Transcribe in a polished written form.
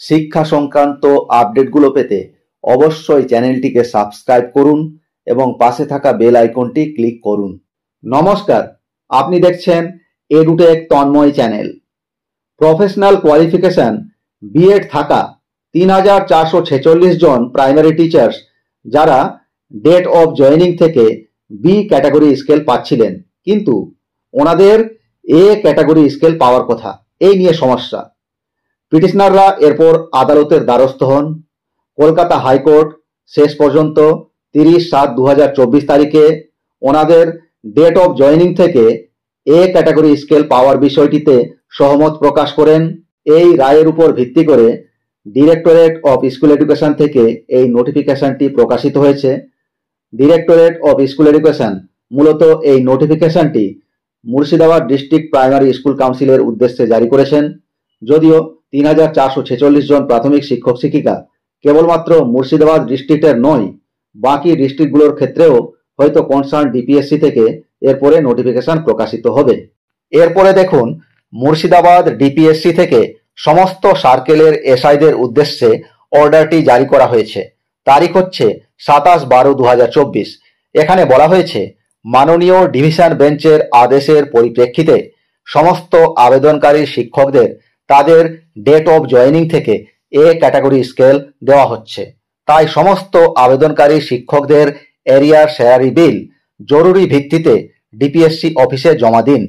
শিক্ষা সংক্রান্ত আপডেটগুলো পেতে অবশ্যই চ্যানেলটিকে সাবস্ক্রাইব করুন এবং পাশে থাকা বেল আইকনটি ক্লিক করুন। নমস্কার, আপনি দেখছেন Edutech Tanmoy channel. Professional qualification BEd থাকা ৩,৪৪৬ জন প্রাইমারি টিচার্স যারা ডেট অফ জয়েনিং থেকে বি ক্যাটাগরি স্কেল পাচ্ছিলেন, কিন্তু ওনাদের এ ক্যাটাগরি স্কেল পাওয়ার কথা, এই নিয়ে সমস্যা। পিটিশনাররা এরপর আদালতের দ্বারস্থ হন। কলকাতা হাইকোর্ট শেষ পর্যন্ত ৩০/৭/২০২৪ তারিখে ওনাদের ডেট অফ জয়েনিং থেকে এ ক্যাটাগরি স্কেল পাওয়ার বিষয়টিতে সহমত প্রকাশ করেন। এই রায়ের উপর ভিত্তি করে ডিরেক্টরেট অফ স্কুল এডুকেশন থেকে এই নোটিফিকেশনটি প্রকাশিত হয়েছে। ডিরেক্টরেট অফ স্কুল এডুকেশন মূলত এই নোটিফিকেশনটি মুর্শিদাবাদ ডিস্ট্রিক্ট প্রাইমারি স্কুল কাউন্সিলের উদ্দেশ্যে জারি করেছেন। যদিও ৩,৪৪৬ জন প্রাথমিক শিক্ষক শিক্ষিকা কেবলমাত্র মুর্শিদাবাদ ডিস্ট্রিক্টের নয়, বাকি ডিস্ট্রিক্টগুলোর ক্ষেত্রেও হয়তো কনসার্ন ডিপিএসসি থেকে এরপরে নোটিফিকেশন প্রকাশিত হবে। এরপরে দেখুন, মুর্শিদাবাদ ডিপিএসসি থেকে সমস্ত সার্কেলের এসআইদের উদ্দেশ্যে অর্ডারটি জারি করা হয়েছে। তারিখ হচ্ছে ২৭/১২/২০২৪। এখানে বলা হয়েছে, মাননীয় ডিভিশন বেঞ্চের আদেশের পরিপ্রেক্ষিতে সমস্ত আবেদনকারী শিক্ষকদের তাদের ডেট অফ জয়েনিং থেকে এ ক্যাটাগরি স্কেল দেওয়া হচ্ছে। তাই সমস্ত আবেদনকারী শিক্ষকদের এরিয়ার স্যালারি বিল জরুরি ভিত্তিতে ডিপিএসসি অফিসে জমা দিন।